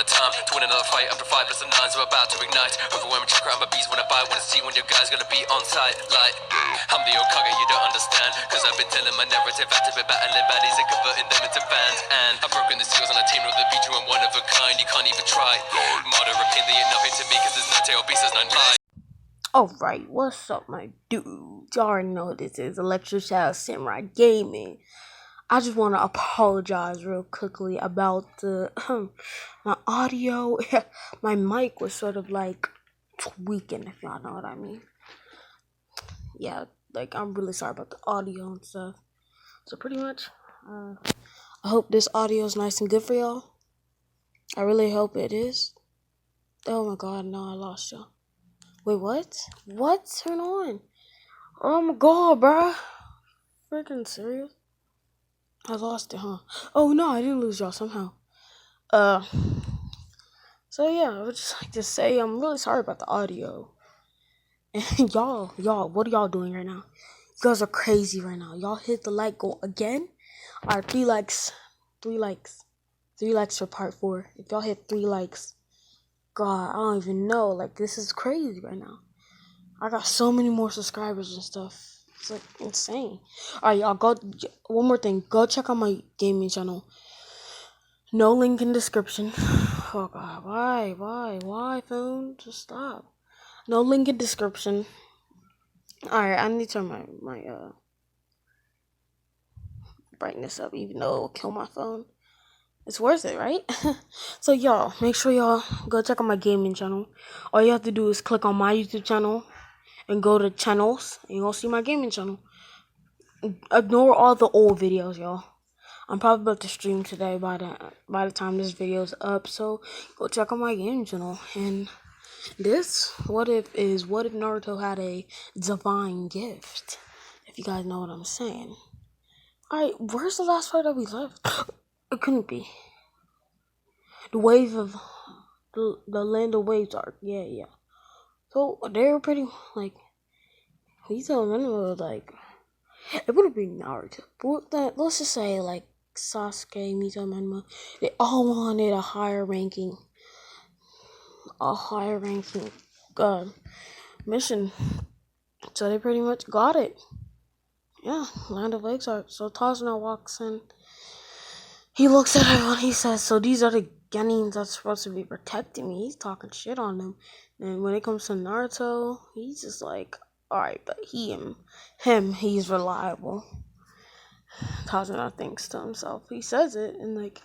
a time to win another fight after 5 plus 9s are about to ignite. Overwhelming chakra, I'm a beast when I bite. Wanna see when your guy's gonna be on site. Like, I'm the Okage, you don't understand. Cause I've been telling my narrative, active been battling baddies and converting them into fans. And I've broken the seals on a team with the beat, you and one of a kind, you can't even try. Modern opinion, they ain't nothing to me, cause there's no tail, beast, there's no lie. Alright, what's up, my dude? Y'all already know this is Electric Shadow Samurai Gaming. I just want to apologize real quickly about the my audio. My mic was sort of like tweaking, if y'all know what I mean. Yeah, like I'm really sorry about the audio and stuff. So pretty much, I hope this audio is nice and good for y'all. I really hope it is. Oh my god, no, I lost y'all. Wait, what? What? Turn on. Oh my god, bruh. Freaking serious? I lost it, huh? Oh no, I didn't lose y'all somehow. So yeah, I would just like to say I'm really sorry about the audio. And y'all, what are y'all doing right now? You guys are crazy right now. Y'all hit the like goal again. Alright, 3 likes. 3 likes. 3 likes for part 4. If y'all hit 3 likes, God, I don't even know. Like, this is crazy right now. I got so many more subscribers and stuff. It's like insane. Alright, y'all, go. One more thing. Go check out my gaming channel. No link in description. Oh god, why, phone? Just stop. No link in description. Alright, I need to turn my brightness up, even though it'll kill my phone. It's worth it, right? So y'all, make sure y'all go check out my gaming channel. All you have to do is click on my YouTube channel and go to channels, and you'll see my gaming channel. Ignore all the old videos, y'all. I'm probably about to stream today by the time this video is up, so go check out my gaming channel. And this, what if Naruto had a divine gift? If you guys know what I'm saying. Alright, where's the last part that we left? It couldn't be. The wave of the land of waves arc. Yeah. So they were pretty like these men were like it would have been Naruto. But let's just say like Sasuke, Mito, Menma, they all wanted a higher ranking mission. So they pretty much got it. Yeah, Land of Lakes Art. So Tazuna walks in. He looks at everyone, he says, so these are the Genins that's supposed to be protecting me. He's talking shit on them. And when it comes to Naruto, he's just like, alright, but he's reliable. Tazuna thinks to himself. He says it, and like,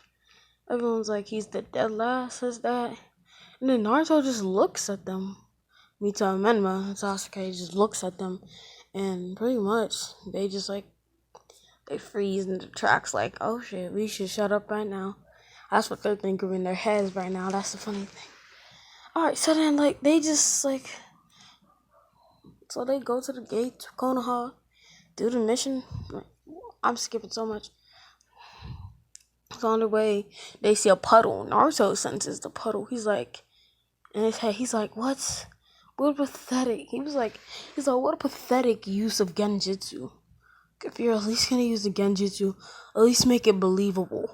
everyone's like, he's the dead last, says that. And then Naruto just looks at them. Mito and Menma and Sasuke just looks at them. And pretty much, they just like, they freeze in the tracks like, oh shit, we should shut up right now. That's what they're thinking in their heads right now. That's the funny thing. Alright, so then like, they just like, so they go to the gate to Konoha, do the mission. I'm skipping so much. So on the way, they see a puddle. Naruto senses the puddle. He's like, in his head, he's like, what a pathetic. He's like, what a pathetic use of genjutsu. If you're at least gonna use the genjutsu, at least make it believable.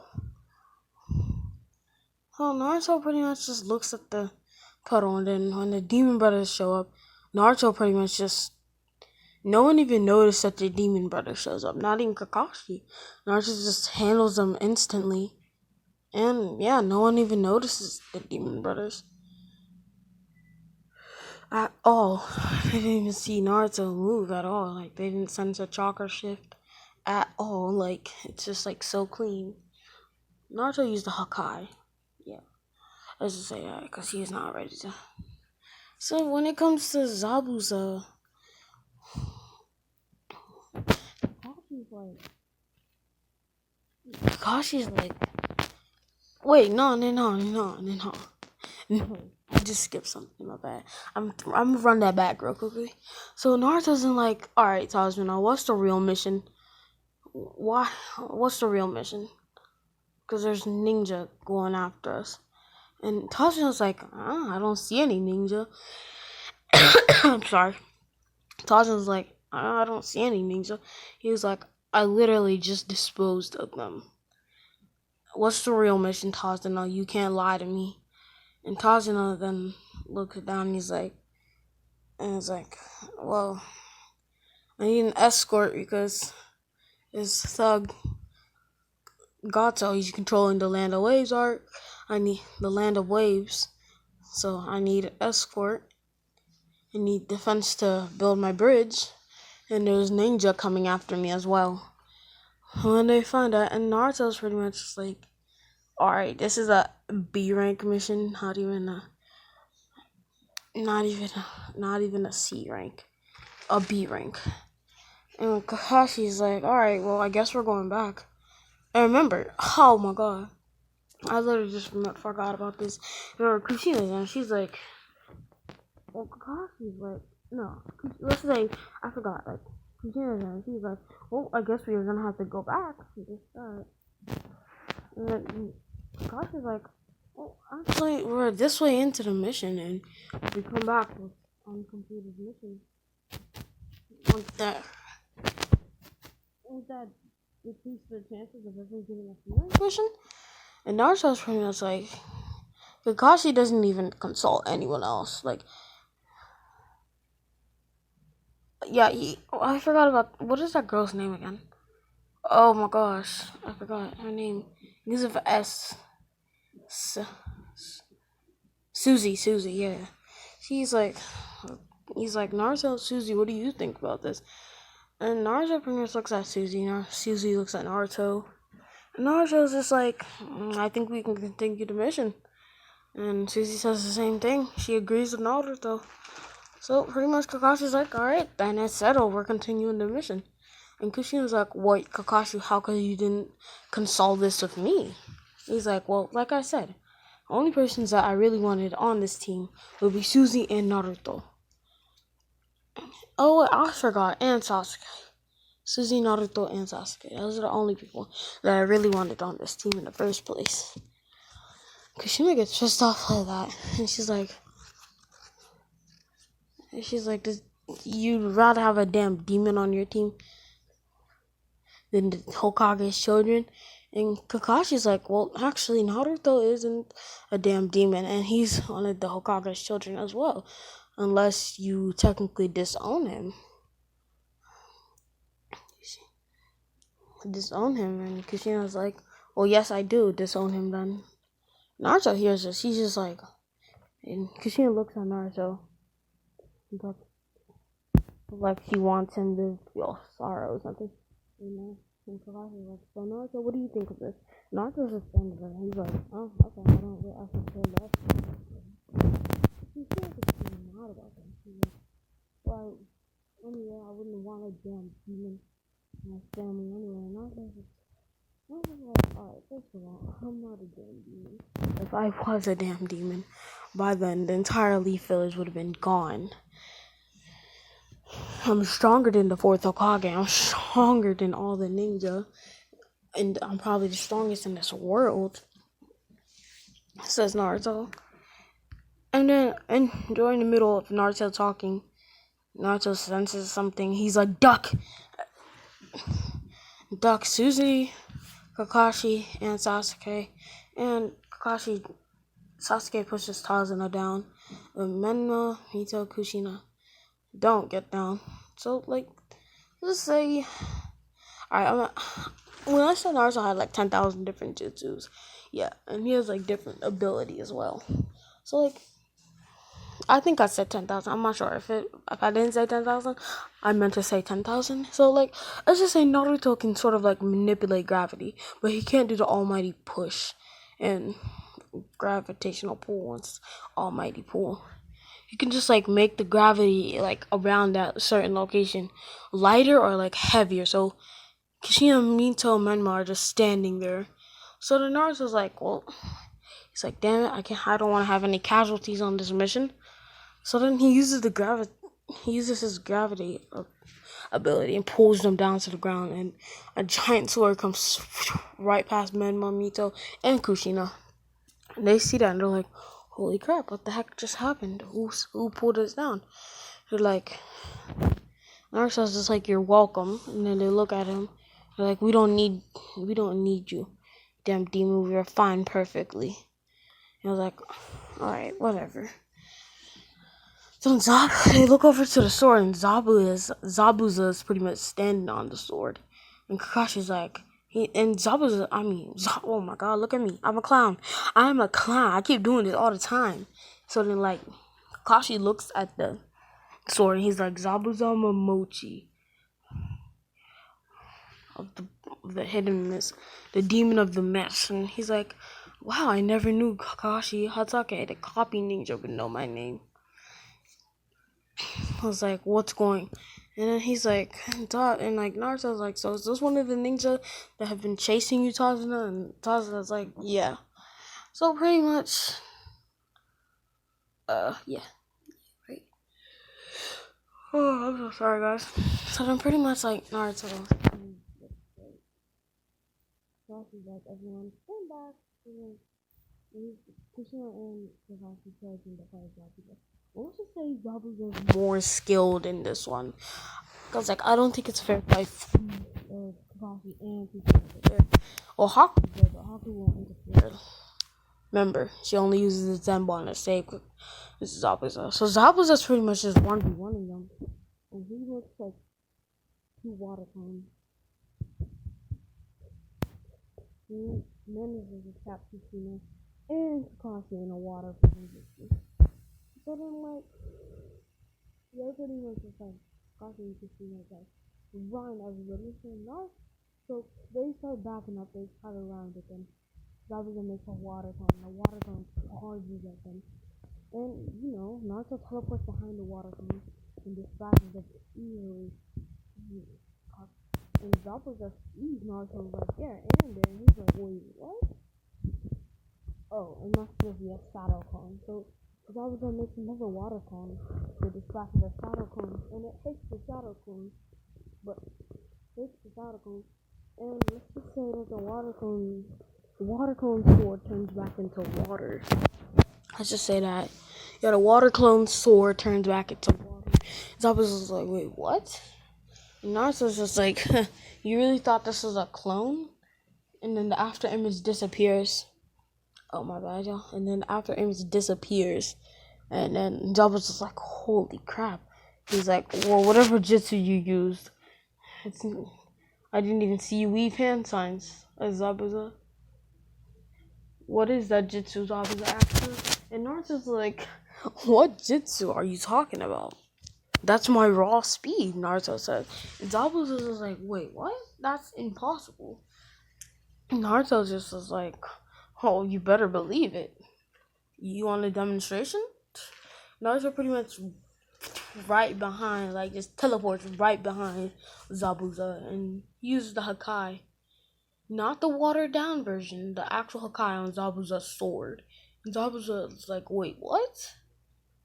So Naruto pretty much just looks at the puddle, and then when the demon brothers show up, Naruto pretty much just, no one even noticed that the demon brother shows up. Not even Kakashi. Naruto just handles them instantly. And yeah, no one even notices the demon brothers at all. They didn't even see Naruto move at all. Like, they didn't sense a chakra shift at all. Like, it's just like so clean. Naruto used the Hakai. Yeah. Let's just say that because he's not ready to. So when it comes to Zabuza, Kakashi's like, wait, no. I just skipped something, my bad. I'm gonna run that back real quickly. So Naruto's in like, alright, Tazuna, what's the real mission? What's the real mission? Because there's ninja going after us. And Tazuna's like, I don't see any ninja. I'm sorry. Tazuna's like, I don't see any ninja. He was like, I literally just disposed of them. What's the real mission, Tazuna? You can't lie to me. And Tajina then looks down and it's like, well, I need an escort because this thug Gato, he's controlling the Land of Waves arc. I need the Land of Waves. So I need an escort. I need defense to build my bridge. And there's Ninja coming after me as well. When they find that, and Naruto's pretty much just like, alright, this is a B rank mission, not even a C rank. A B rank. And Kakashi's like, alright, well I guess we're going back. And remember, oh my god. I literally just forgot about this. Kushina's and she's like, well, Kakashi's like, no, let's say, I forgot, like, Kushina's and she's like, well, I guess we're gonna have to go back to this start. And then Kakashi's like, well, actually, we're this way into the mission, and we come back with uncompleted mission. Once that decreases the chances of everyone getting a feeling mission. And Naruto's pretty much like, Kakashi doesn't even consult anyone else. Like, yeah, I forgot about, what is that girl's name again? Oh my gosh, I forgot her name. Begins with S. Susie, yeah. He's like, Naruto, Susie, what do you think about this? And Naruto pretty much looks at Susie. Susie looks at Naruto. And Naruto's just like, I think we can continue the mission. And Susie says the same thing. She agrees with Naruto. So pretty much Kakashi's like, alright, then it's settled. We're continuing the mission. And Kushina's like, what, Kakashi, how come you didn't consult this with me? He's like, well, like I said, the only persons that I really wanted on this team would be Susie and Naruto. Oh, I forgot, and Sasuke. Susie, Naruto, and Sasuke. Those are the only people that I really wanted on this team in the first place. Kushina gets pissed off like that, and she's like, you'd rather have a damn demon on your team than the Hokage's children? And Kakashi's like, well, actually, Naruto isn't a damn demon, and he's one of the Hokage's children as well, unless you technically disown him. And Kushina's like, well, yes, I do disown him then. Naruto hears this, he's just like, and Kushina looks at Naruto, like she wants him to feel sorrow or something, you know? And Kakashi's like, so Naruto, what do you think of this? Naruto's just standing there, he's like, oh, okay, I don't really actually feel less. He's feeling mad about them. He's like, well, anyway, I wouldn't want a damn demon in my family anyway. And Naruto's like, alright, first of all, I'm not a damn demon. If I was a damn demon, by then the entire Leaf Village would have been gone. I'm stronger than the fourth Hokage. I'm stronger than all the ninja. And I'm probably the strongest in this world, says Naruto. And then, during the middle of Naruto talking, Naruto senses something. He's like, duck! Duck Susie, Kakashi, and Sasuke. And Sasuke pushes Tazuna down. But Menma, Mito, Kushina don't get down. So, like, let's say, alright, when I said Naruto had like 10,000 different jutsus, yeah, and he has like different ability as well. So, like, I think I said 10,000. I'm not sure if I didn't say 10,000, I meant to say 10,000. So, like, let's just say Naruto can sort of like manipulate gravity, but he can't do the almighty push and gravitational pull once almighty pull. You can just like make the gravity like around that certain location lighter or like heavier. So Kushina, Mito, and Menma are just standing there. So the Naruto's like, well, he's like, damn it, I don't want to have any casualties on this mission. So then he uses his gravity ability and pulls them down to the ground, and a giant sword comes right past Menma, Mito, and Kushina. And they see that and they're like, holy crap, what the heck just happened? Who pulled us down? They're like, Naruto's just like, you're welcome. And then they look at him. They're like, we don't need you, damn demon. We are fine perfectly. And I was like, Alright, whatever. So they look over to the sword, and Zabuza is pretty much standing on the sword, and Kakashi's like, Zabuza, oh my god, look at me, I'm a clown, I keep doing this all the time. So then like, Kakashi looks at the sword, and he's like, Zabuza Momochi, of the hidden mist, the demon of the mist, and he's like, wow, I never knew Kakashi Hatake, the copy ninja, would know my name. I was like, what's going? And then he's like, and like Naruto's like, so is this one of the ninja that have been chasing you, Tazuna? And Tazuna's like, yeah. So pretty much, yeah. Right. Oh, I'm so sorry, guys. So then pretty much like Naruto. He's like, everyone, stand back. And he's Kushina and Kakashi charging the fire people. Let's just say Zabuza is more skilled in this one. Cause like I don't think it's fair to fight Kakashi and Kushina. Or Haku does, but Haku won't interfere. Remember, she only uses the Zenbon to save Zabuza. So Zabuza's pretty much just 1v1ing them. And he looks like 2 water cones. He manages to trap Kushina and Kakashi in a water position. So then like, they're pretty much just like, Kakashi and Kushina like, run everybody. So they start backing up, they try to round at them. Zabuza makes a water cone, the water cone charges at them. And, Naruto teleports behind the water cone and distracts them easily. And Zabuza sees Naruto right there, and he's like, wait, what? Oh, it must just be a shadow cone. So Zabuza makes another water cone to distract the shadow cone, and it hits the shadow cone. And let's just say that the water cone sword turns back into water. Let's just say that. Yeah, the water clone sword turns back into water. Zabuza's like, wait, what? And Naruto's just like, you really thought this was a clone? And then the after image disappears. Oh, my bad, y'all. And then the after image disappears. And then Zabuza's like, holy crap. He's like, well, whatever jutsu you used, I didn't even see you weave hand signs as Zabuza. What is that jutsu, Zabuza asked? And Naruto's like, what jutsu are you talking about? That's my raw speed, Naruto said. And Zabuza was like, wait, what? That's impossible. And Naruto just was like, oh, you better believe it. You want a demonstration? Naruto pretty much right behind, like just teleports right behind Zabuza and uses the Hakai. Not the watered down version, the actual Hakai on Zabuza's sword. And Zabuza's like, wait, what?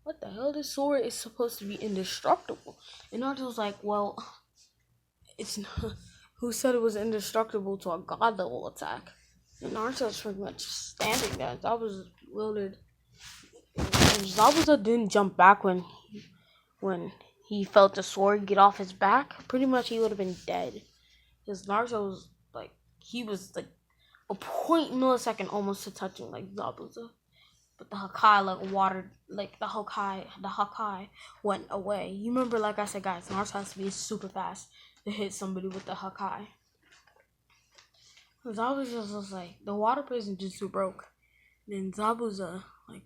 What the hell? This sword is supposed to be indestructible. And Naruto's like, well, it's not. Who said it was indestructible to a god level attack? And Naruto's pretty much standing there. Zabuza's bewildered. And Zabuza didn't jump back when he felt the sword get off his back. Pretty much he would have been dead. Because Naruto was like, he was like a 0.millisecond almost to touching like Zabuza. But the Hakai the Hakai went away. You remember, like I said, guys, Naruto has to be super fast to hit somebody with the Hakai. Zabuza was like, the water prison jutsu broke. Then Zabuza, like,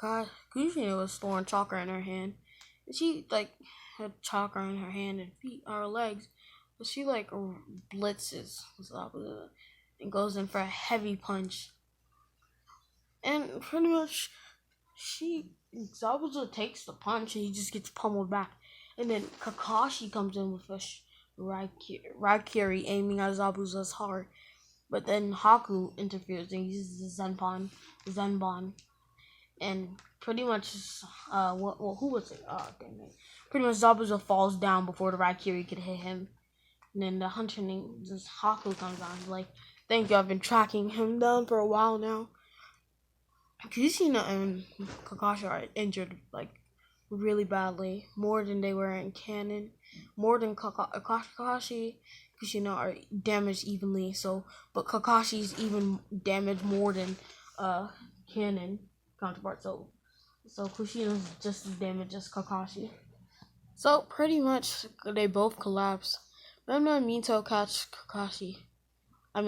Kushina was storing chakra in her hand. And she, like, had chakra in her hand and feet, or legs. But she, like, blitzes Zabuza and goes in for a heavy punch. And pretty much, Zabuza takes the punch and he just gets pummeled back. And then Kakashi comes in with a Raikiri aiming at Zabuza's heart. But then Haku interferes and uses the Zenbon. And pretty much, who was it? Oh, dang it. Pretty much Zabuza falls down before the Raikiri could hit him. And then the hunter named Haku comes on. He's like, thank you, I've been tracking him down for a while now. Kushina and Kakashi are injured, like, really badly. More than they were in canon. More than Kakashi, Kushina are damaged evenly. But Kakashi's even damaged more than canon. counterpart. So Kushina's just as damaged as Kakashi. So pretty much they both collapse. Memno and Mito catch Kakashi.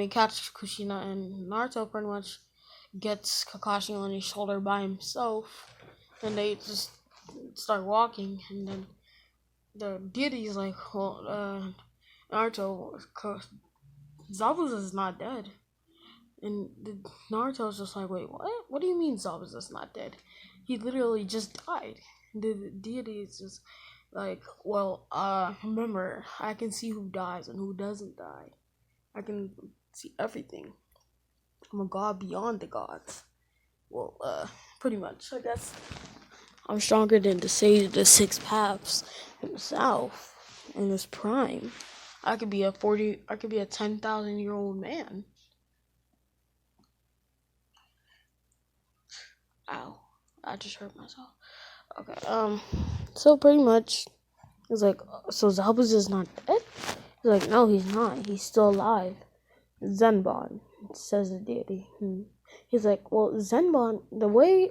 Catch Kushina, and Naruto pretty much gets Kakashi on his shoulder by himself, and they just start walking, and then the deity's like, well, Naruto, Zabuza's not dead. And Naruto's just like, wait, what? What do you mean Zabuza's not dead? He literally just died. The deity is just like, well, remember, I can see who dies and who doesn't die. I can see everything. I'm a god beyond the gods. Well, pretty much, I guess. I'm stronger than the sage of the six paths himself in his prime. I could be a 10,000-year-old man. Ow. I just hurt myself. Okay, so pretty much, it's like, so Zabuza's not dead? He's like, no, he's not. He's still alive. Zenbon, says the deity. He's like, well, Zenbon, the way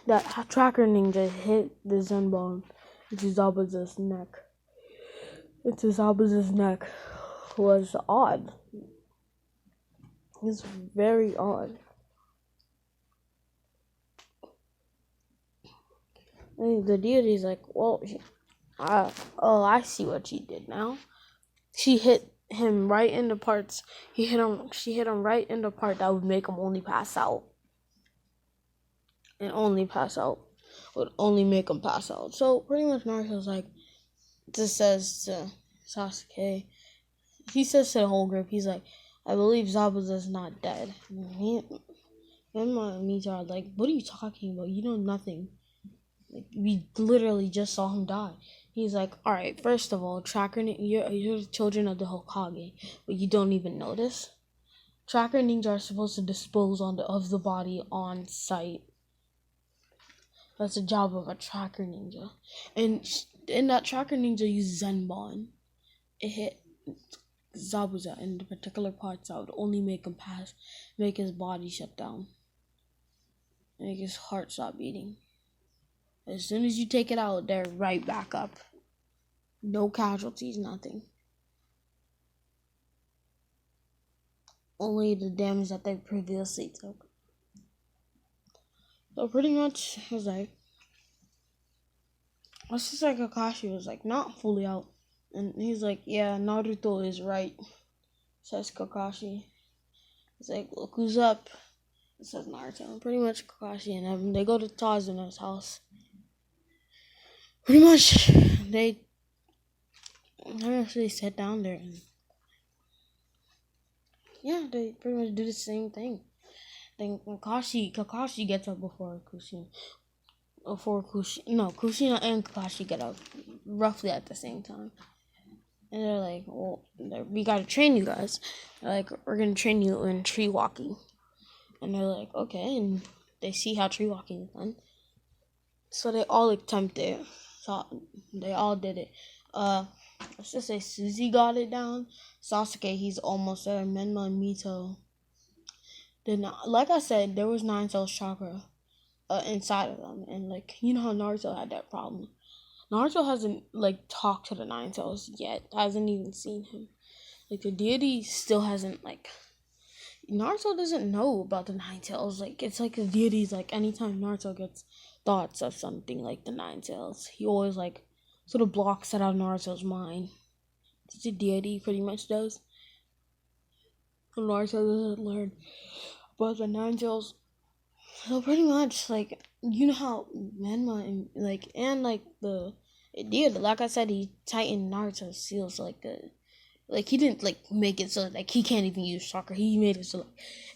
that Tracker Ninja hit the Zenbon into Zabuza's neck, was odd. It's very odd. And the deity's like, well, I see what she did now. She hit him right in the parts. She hit him right in the part that would make him only pass out. And only pass out. Would only make him pass out. So pretty much Naruto's like, just says to Sasuke, he says to the whole group, he's like, I believe Zabuza's not dead. And my Mito are like, what are you talking about? You know nothing. Like, we literally just saw him die. He's like, alright, first of all, Tracker, you're the children of the Hokage, but you don't even notice. Tracker ninja are supposed to dispose of the body on site. That's the job of a tracker ninja. And in that tracker ninja used Zenbon. It hit Zabuza in the particular parts that would only make his body shut down. Make his heart stop beating. As soon as you take it out, they're right back up. No casualties, nothing. Only the damage that they previously took. So pretty much, it was like, it's just like Kakashi was like not fully out. And he's like, yeah, Naruto is right, says Kakashi. He's like, look who's up, says Naruto. And pretty much Kakashi and Evan, they go to Tazuna's house. Pretty much, they actually sit down there and yeah, they pretty much do the same thing. Then Kakashi gets up before Kushina. Kushina and Kakashi get up roughly at the same time. And they're like, well, we gotta train you guys. They're like, we're gonna train you in tree walking. And they're like, okay. And they see how tree walking is done. So they all attempt it. So they all did it. Let's just say Suzy got it down. Sasuke, he's almost there. Menma and Mito did not. Like I said, there was 9 cells chakra inside of them. And like, you know how Naruto had that problem. Naruto hasn't like talked to the 9 cells yet. Hasn't even seen him. Like the deity still hasn't like. Naruto doesn't know about the 9 cells. Like it's like the deity's like anytime Naruto gets thoughts of something like the 9 cells, he always like sort of blocks it out of Naruto's mind. The deity pretty much does. Naruto doesn't learn about the 9 cells. So pretty much like you know how Menma and the deity, like I said, he tightened Naruto's seals like he didn't like make it so like he can't even use chakra. He made it so like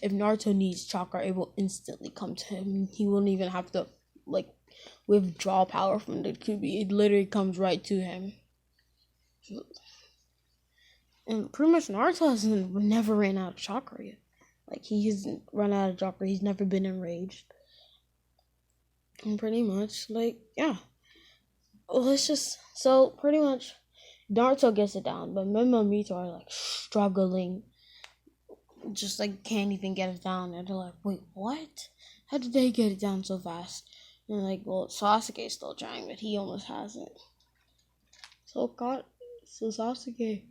if Naruto needs chakra, it will instantly come to him. He won't even have to like withdraw power from the QB. It literally comes right to him. And pretty much Naruto hasn't never ran out of chakra yet. Like he hasn't run out of chakra. He's never been enraged. And pretty much like yeah. Well, it's just so pretty much Naruto gets it down, but Menma and Mito are like struggling. Just like can't even get it down. And they're like, wait, what? How did they get it down so fast? And like, well, Sasuke's still trying, but he almost has it. So Sasuke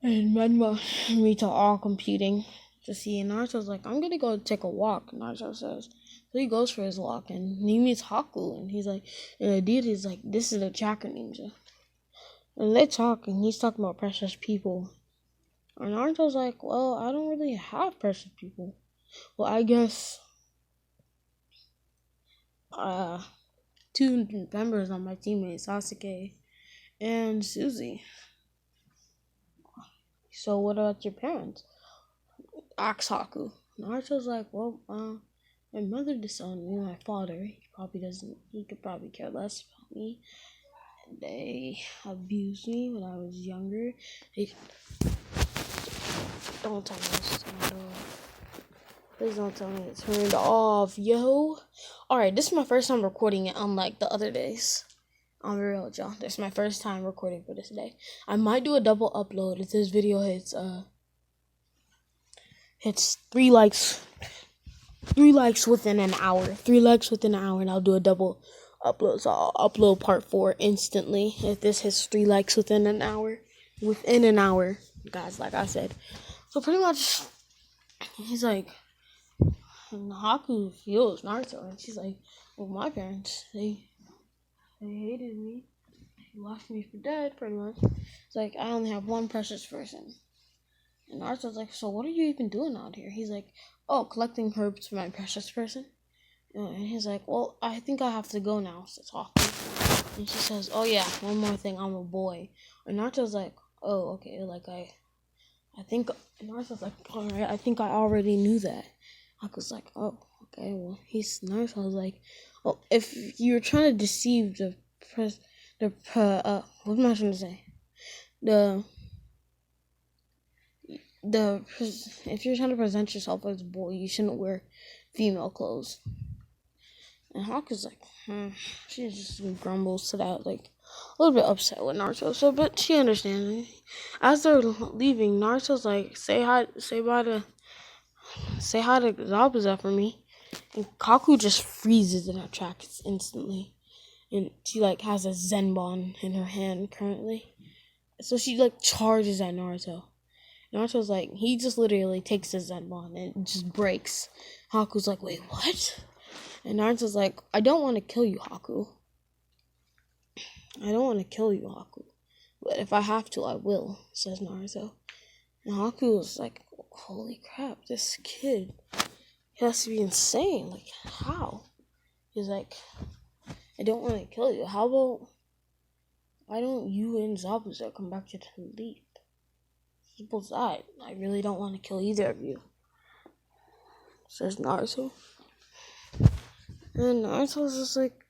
and Menma and Mito all competing to see. And Naruto's like, I'm gonna go take a walk. Naruto says. So he goes for his walk and he meets Haku and he's like, and Adita's like, this is a chakra ninja. And they talk and he's talking about precious people. And Naruto's like, well, I don't really have precious people. Well, I guess two members on my teammates, Sasuke and Suzy. So what about your parents? Asks Haku. Naruto's like, well, my mother disowned me, my father. He could probably care less about me. They abused me when I was younger. Don't tell me it's turned off. Please don't tell me it's turned off, yo. Alright, this is my first time recording it, unlike the other days. I'm real, y'all. This is my first time recording for this day. I might do a double upload if this video hits 3 likes. 3 likes within an hour. 3 likes within an hour, and I'll do a double upload. So I'll upload part 4 instantly if this hits 3 likes within an hour. Within an hour, guys, like I said. So pretty much, he's like, Haku feels Naruto, and she's like, well, my parents, they hated me. They left me for dead, pretty much. It's like, I only have one precious person. And Naruto's like, so what are you even doing out here? He's like, oh, collecting herbs for my precious person. And he's like, well, I think I have to go now, says Haku. And she says, oh yeah, one more thing, I'm a boy. And Naruto's like, oh, okay, like I think, and Naruto's like, alright, I think I already knew that. Haku's like, oh, okay, well, Naruto's like, well, if you're trying to deceive what am I trying to say? If you're trying to present yourself as a boy, you shouldn't wear female clothes. And Haku's like, she just grumbles to that, like, a little bit upset with Naruto. So, but she understands. As they're leaving, Naruto's like, say hi to Zabuza for me. And Kaku just freezes in her tracks instantly. And she like has a Zenbon in her hand currently. So she like charges at Naruto. Naruto's like, he just literally takes his Zenbon and it just breaks. Haku's like, wait, what? And Naruto's like, I don't want to kill you, Haku. I don't want to kill you, Haku. But if I have to, I will, says Naruto. And Haku was like, holy crap, this kid, he has to be insane. Like, how? He's like, I don't want to kill you. How about, why don't you and Zabuza come back to the leap? People died. I really don't want to kill either of you, says Naruto. And Naruto's just like,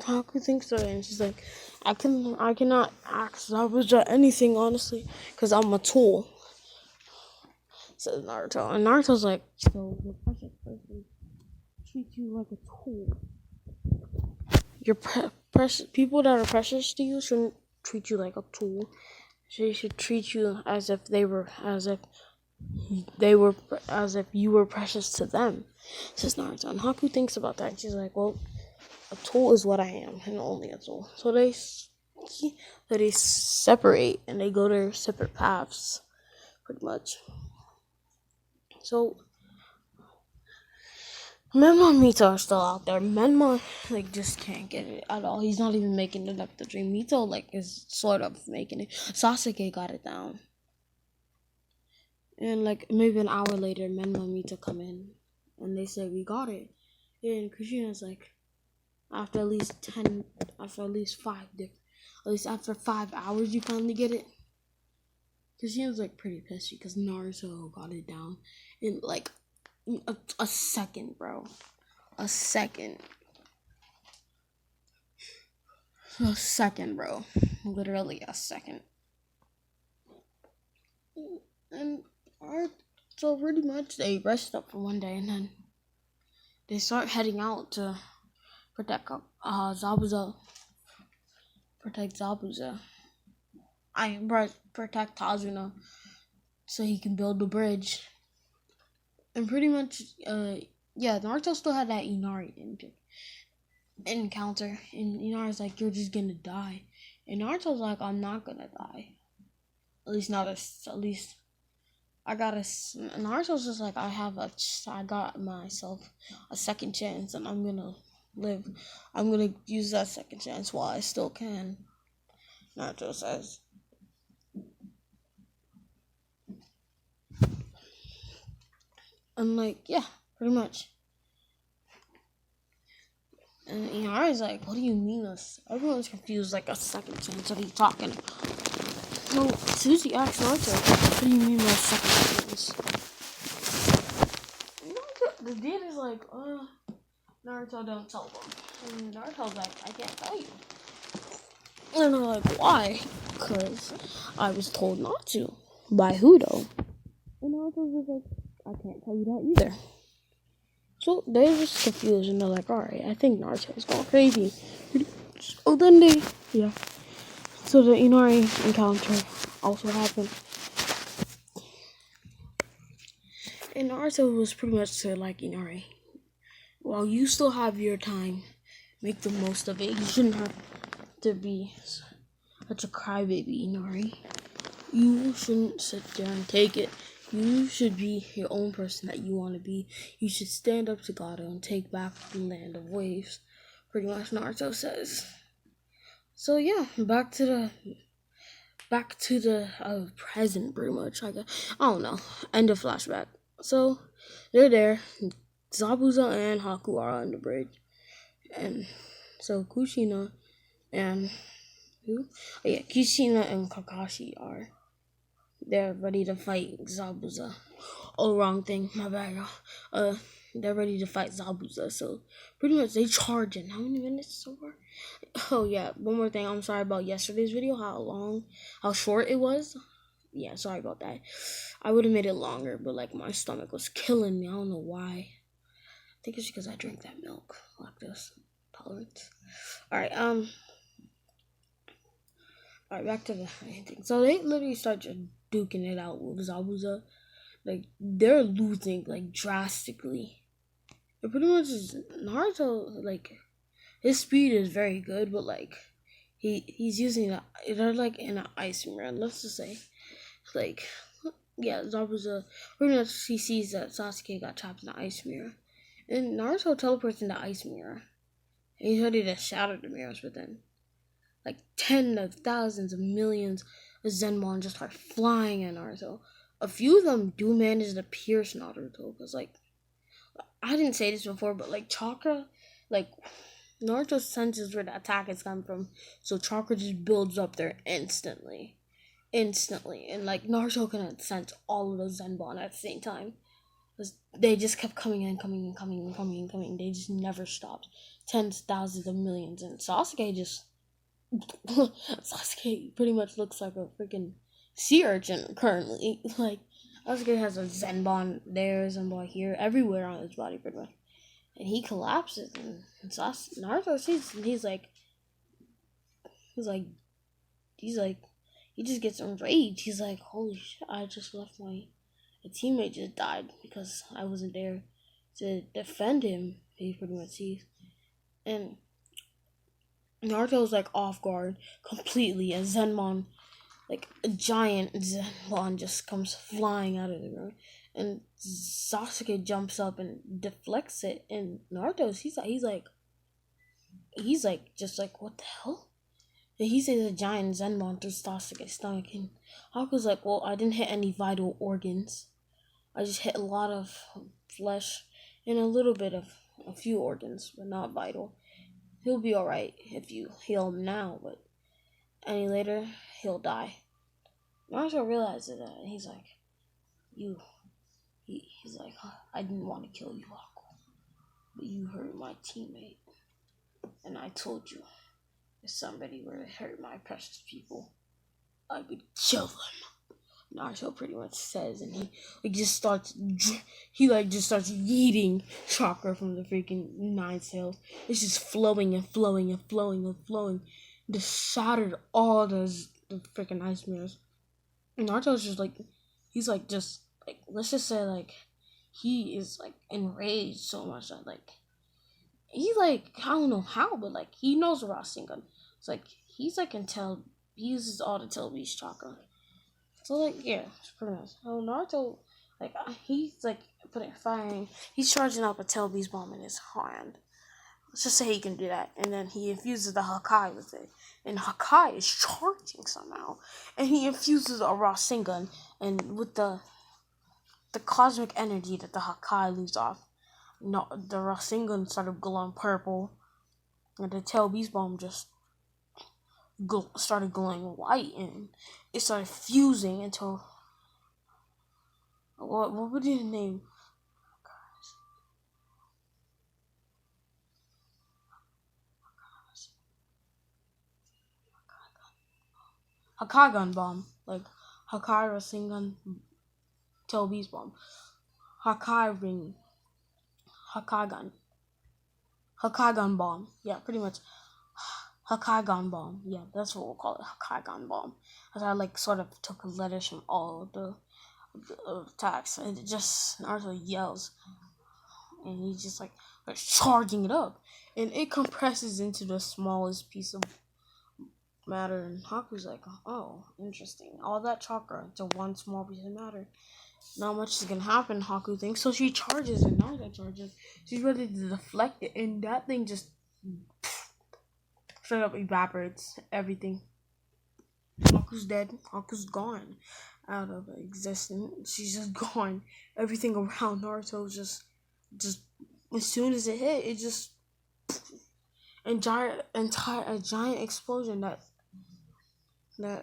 Haku thinks so, and she's like, I cannot ask Zabuza anything, honestly, because I'm a tool, says Naruto. And Naruto's like, so your precious person treats you like a tool. Your precious people that are precious to you shouldn't treat you like a tool. They should treat you as if you were precious to them, says Naruto. And Haku thinks about that, and she's like, well, a tool is what I am, and only a tool. So they separate, and they go their separate paths, pretty much. So Menma and Mito are still out there. Menma, like, just can't get it at all. He's not even making it up the dream. Mito, like, is sort of making it. Sasuke got it down. And, like, maybe an hour later, Menma and Mito come in. And they say, we got it. And Kushina's like, after at least 5 hours, you finally get it. Kushina's, like, pretty pissed because Naruto got it down in, like, a second, bro. A second, bro. Literally a second. And so pretty much they rest up for one day, and then they start heading out to protect Zabuza. Protect Tazuna so he can build the bridge. And pretty much, yeah, Naruto still had that Inari encounter, and Inari's like, "You're just gonna die," and Naruto's like, "I'm not gonna die. At least not at least I got a." Naruto's just like, I got myself a second chance, and I'm gonna live. I'm gonna use that second chance while I still can. Naruto says. I'm like, yeah, pretty much. And Inari's like, what do you mean everyone's confused, like a second chance. What are you talking? So Susie asks Naruto, what do you mean by second chance? The dude is like, Naruto, don't tell them. And Naruto's like, I can't tell you. And they're like, why? Because I was told not to. By who though? And Naruto's like, I can't tell you that either. So they're just confused and they're like, alright, I think Naruto's going crazy. Oh, then yeah. So the Inari encounter also happened. And Naruto was pretty much said, like, Inari, while you still have your time, make the most of it. You shouldn't have to be such a crybaby, Inari. You shouldn't sit there and take it. You should be your own person that you want to be. You should stand up to God and take back the land of waves. Pretty much Naruto says. So yeah, back to the present, pretty much. I don't know. End of flashback. So they're there. Zabuza and Haku are on the bridge, and so Kushina and who? Oh, yeah, Kushina and Kakashi are. They're ready to fight Zabuza. Oh, wrong thing. My bad, y'all. They're ready to fight Zabuza. So pretty much they charge in. How many minutes so far? Oh yeah, one more thing. I'm sorry about yesterday's video. How short it was. Yeah, sorry about that. I would have made it longer, but like my stomach was killing me. I don't know why. I think it's because I drank that milk. Lactose tolerance. Alright, back to the thing. So they literally start just duking it out with Zabuza. Like, they're losing, like, drastically. It pretty much is Naruto, like, his speed is very good, but, like, he's using they're, like, in an ice mirror. Let's just say, like, yeah, Zabuza, pretty much he sees that Sasuke got trapped in the ice mirror. And Naruto teleports in the ice mirror. And he's ready to shatter the mirrors, but then, like, tens of thousands of millions of Zenmon just start flying at Naruto. A few of them do manage to pierce Naruto, because, like, I didn't say this before, but, like, chakra, like, Naruto senses where the attack is coming from, so chakra just builds up there instantly, and, like, Naruto can sense all of those Zenbon at the same time, because they just kept coming and coming and coming and coming and coming, they just never stopped, tens, thousands of millions, and Sasuke just, Sasuke pretty much looks like a freaking sea urchin currently. Like, Sasuke has a Zenbon there, Zenbon here, everywhere on his body pretty much. And he collapses, and Naruto sees, and he's like, he just gets enraged. He's like, holy shit, I just left my teammate just died because I wasn't there to defend him, he pretty much sees. And Naruto's like off guard completely, and Zenmon, like a giant Zenmon, just comes flying out of the room, and Sasuke jumps up and deflects it, and Naruto's he's like just like, what the hell? And he says a giant Zenmon through Sasuke's stomach, and Haku's like, well, I didn't hit any vital organs. I just hit a lot of flesh and a little bit of a few organs, but not vital. He'll be alright if you heal him now, but any later, he'll die. Naruto realizes that, and he's like, he's like, I didn't want to kill you, Haku, but you hurt my teammate, and I told you, if somebody were to hurt my precious people, I would kill them. Naruto pretty much says, and he just starts yeeting chakra from the freaking nine tails. It's just flowing and flowing and flowing and flowing. Just shattered all the freaking ice mirrors. And Naruto's just like, he's like, just like, let's just say like, he is like enraged so much that like he like I don't know how, but like he knows Rasengan. It's like he's like can tell he uses all the Tail Beast chakra. So like yeah, it's pretty much. So Naruto like he's like putting firing. He's charging up a Tail Beast bomb in his hand. Let's just say he can do that, and then he infuses the Hakai with it, and Hakai is charging somehow, and he infuses a Rasengan, and with the cosmic energy that the Hakai leaves off, no, the Rasengan started glowing purple, and the Tail Beast Bomb just started glowing white, and it started fusing into what would you name? Hakagan Bomb, like Hakai Rasengan Tail Beast Bomb, Hakai Ring, Hakagan, Hakagan Bomb, yeah, pretty much. Hakagan Bomb, yeah, that's what we'll call it, Hakagan Bomb. As I like sort of took letters from all of the attacks, and it just Naruto yells, and he just like charging it up, and it compresses into the smallest piece of matter, and Haku's like, oh, interesting, all that chakra to one small piece of matter. Not much is gonna happen, Haku thinks. So she charges, and Naruto charges. She's ready to deflect it, and that thing just straight up evaporates everything. Haku's dead. Haku's gone out of existence. She's just gone. Everything around Naruto just as soon as it hit, it just a giant explosion that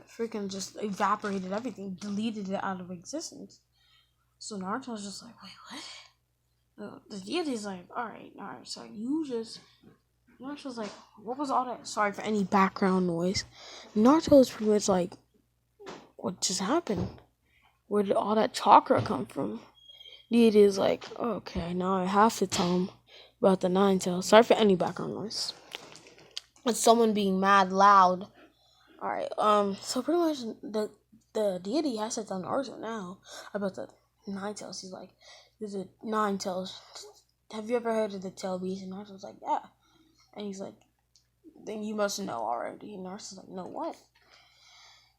freaking just evaporated everything, deleted it out of existence. So Naruto's just like, wait, what? The deity's like, alright, so you just Naruto's like, what was all that? Sorry for any background noise. Naruto's pretty much like, what just happened? Where did all that chakra come from? Deity is like, okay, now I have to tell him about the Nine Tails. Sorry for any background noise. It's someone being mad loud. Alright, so pretty much the deity has to tell Naruto now about the Nine Tails. He's like, there's a Nine Tails. Have you ever heard of the Tail Beast? And Naruto's like, yeah. And he's like, then you must know already. And Naruto's like, no, what?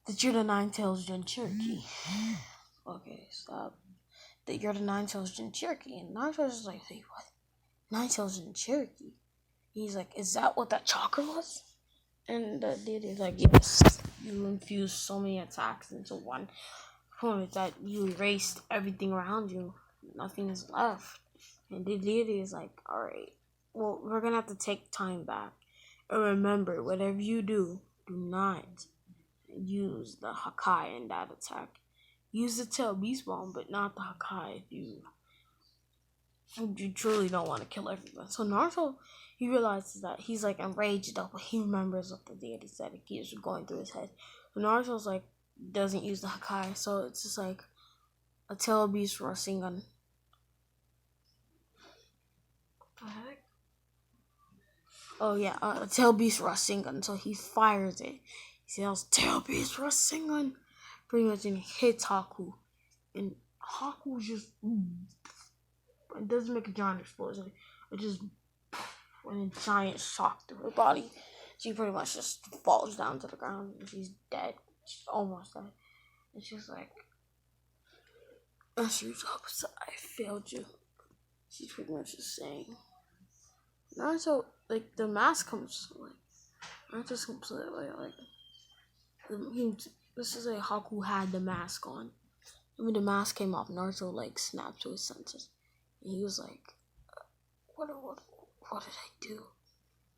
That you're the Nine Tails Jinchuriki. Okay, stop. That you're the Nine Tails Jinchuriki. And Naruto's just like, wait, what? Nine Tails Jinchuriki? He's like, is that what that chakra was? And the deity's like, yes. You infused so many attacks into one point that you erased everything around you. Nothing is left. And the deity is like, alright, well, we're gonna have to take time back. And remember, whatever you do, do not use the Hakai in that attack. Use the Tail Beast Bomb, but not the Hakai if you truly don't want to kill everyone. So Naruto, he realizes that he's like enraged up, but he remembers what the deity said. It keeps going through his head. So Naruto's like, doesn't use the Hakai, so it's just like a Tail Beast Rasengan. What the heck? Oh yeah, a Tail Beast Rasengan. So he fires it. He yells, Tail Beast Rasengan. Pretty much, and hits Haku. And Haku just, it doesn't make a giant explosion. It just, and a giant shock through her body. She pretty much just falls down to the ground, and she's dead. She's almost dead. And she's like, Master I failed you. She's pretty much just saying. Naruto, like, the mask comes, like, Naruto's completely, like, this is like Haku had the mask on. And when the mask came off, Naruto, like, snapped to his senses. And he was like, what did I do?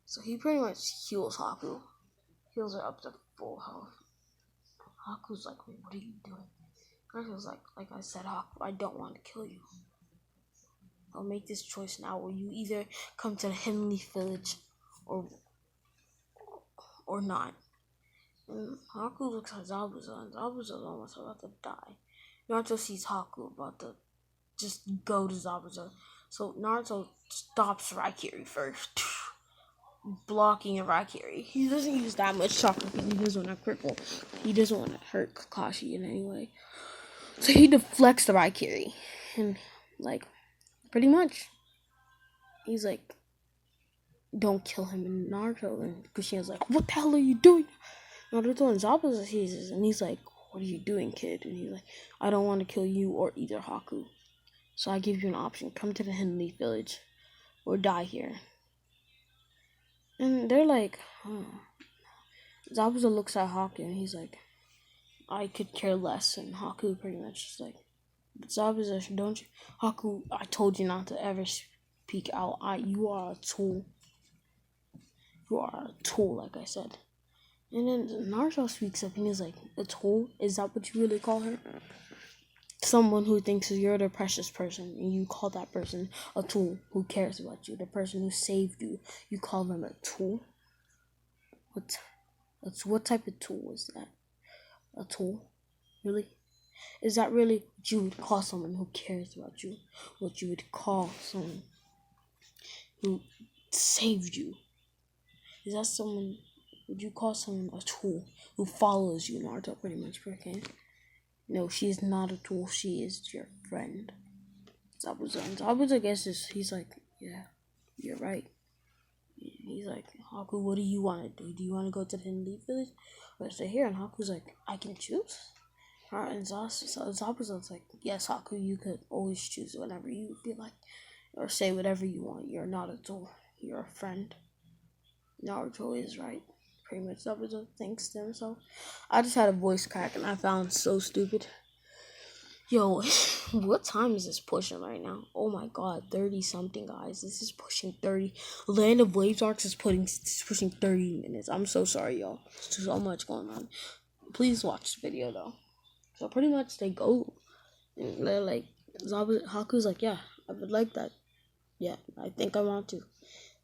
So he pretty much heals Haku. Heals her up to full health. Haku's like, wait, what are you doing? Naruto's like I said, Haku, I don't want to kill you. I'll make this choice now where you either come to the Hidden Leaf Village or not. And Haku looks at Zabuza, and Zabuza's almost about to die. Naruto sees Haku about to just go to Zabuza. So Naruto stops Raikiri first. Blocking a Raikiri. He doesn't use that much chakra because he doesn't want to cripple. He doesn't want to hurt Kakashi in any way. So he deflects the Raikiri. And, like, pretty much. He's like, don't kill him. And Naruto and Kushina's like, what the hell are you doing? Naruto and Zabuza sees this, and he's like, what are you doing, kid? And he's like, I don't want to kill you or either Haku. So I give you an option. Come to the Hidden Leaf Village or die here. And they're like, Zabuza looks at Haku and he's like, I could care less. And Haku pretty much is like, Zabuza, don't you? Haku, I told you not to ever speak out. You are a tool. You are a tool, like I said. And then Naruto speaks up and he's like, a tool? Is that what you really call her? Someone who thinks you're the precious person, and you call that person a tool who cares about you. The person who saved you, you call them a tool? What type of tool is that? A tool? Really? Is that really what you would call someone who cares about you? What you would call someone who saved you? Is that someone, would you call someone a tool who follows you, Naruto, pretty much, okay? No, she is not a tool, she is your friend. Zabuza guesses, he's like, yeah, you're right. He's like, Haku, what do you want to do? Do you want to go to the Hidden Leaf Village or stay here? And Haku's like, I can choose. And Zabuza's like, yes, Haku, you could always choose whenever you feel like, or say whatever you want. You're not a tool, you're a friend. Naruto is right. Pretty much Zabuza thinks to himself. I just had a voice crack and I found it so stupid. Yo, what time is this pushing right now? Oh my god, 30 something, guys. This is pushing 30. Land of Waves Arcs is pushing 30 minutes. I'm so sorry, y'all. There's so much going on. Please watch the video though. So pretty much they go. And they're like, Haku's like, yeah, I would like that. Yeah, I think I want to.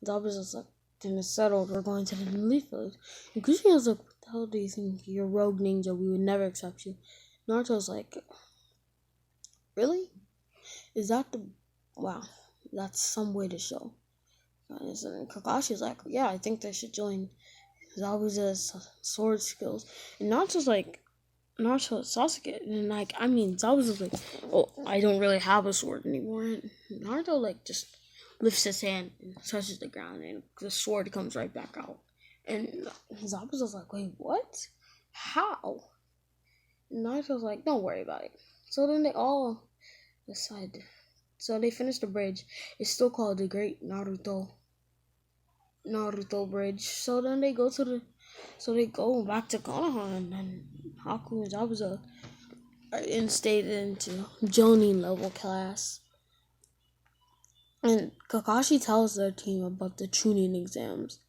Zabuza's like, then it's settled. We're going to the Leaf Village. And Kushina's like, what the hell do you think? You're a rogue ninja. We would never accept you. Naruto's like, really? Is that the... Wow. That's some way to show. And Kakashi's like, yeah, I think they should join Zabuza's sword skills. And Naruto's like, Naruto Sasuke. And like, I mean, Zabuza's like, oh, I don't really have a sword anymore. And Naruto like just lifts his hand and touches the ground and the sword comes right back out. And Zabuza's like, wait, what? How? And Naruto's like, don't worry about it. So then they all decide. So they finish the bridge. It's still called the Great Naruto Bridge. So then they go back to Konoha, and then Haku and Zabuza are instated into Jonin level class. And Kakashi tells their team about the tuning exams.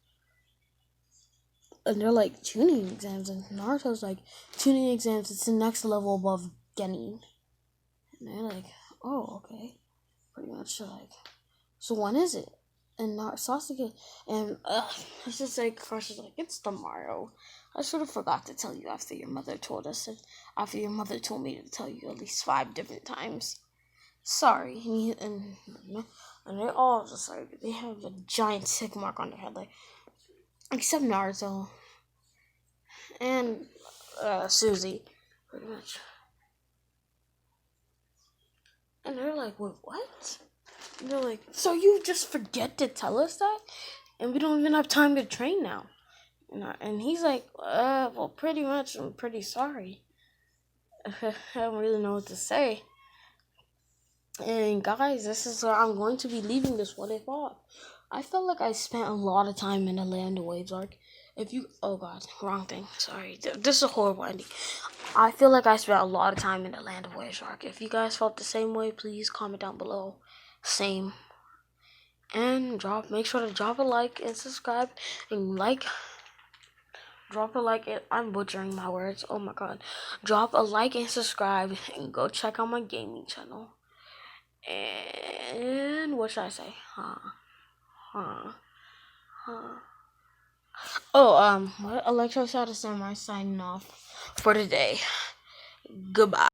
And they're like, tuning exams? And Naruto's like, tuning exams, it's the next level above Genin. And they're like, oh, okay. Pretty much like, so when is it? And Sasuke, and it's just like, Kakashi's like, it's tomorrow. I should have forgot to tell you after your mother told us, after your mother told me to tell you at least 5 different times. Sorry. And they're all just like, they have a giant tick mark on their head, like, except Naruto and Suzy, pretty much. And they're like, wait, what? And they're like, so you just forget to tell us that? And we don't even have time to train now. And he's like, well, pretty much, I'm pretty sorry. I don't really know what to say. And guys, this is where I'm going to be leaving this What If off. I felt like I spent a lot of time in the Land of Waves arc. Oh god, wrong thing, sorry. This is a horrible ending. I feel like I spent a lot of time in the Land of Waves arc. If you guys felt the same way, please comment down below. Same. And make sure to drop a like and subscribe. And drop a like. I'm butchering my words. Oh my god. Drop a like and subscribe. And go check out my gaming channel. And what should I say? Electro Shadow Samurai signing off for today. Goodbye.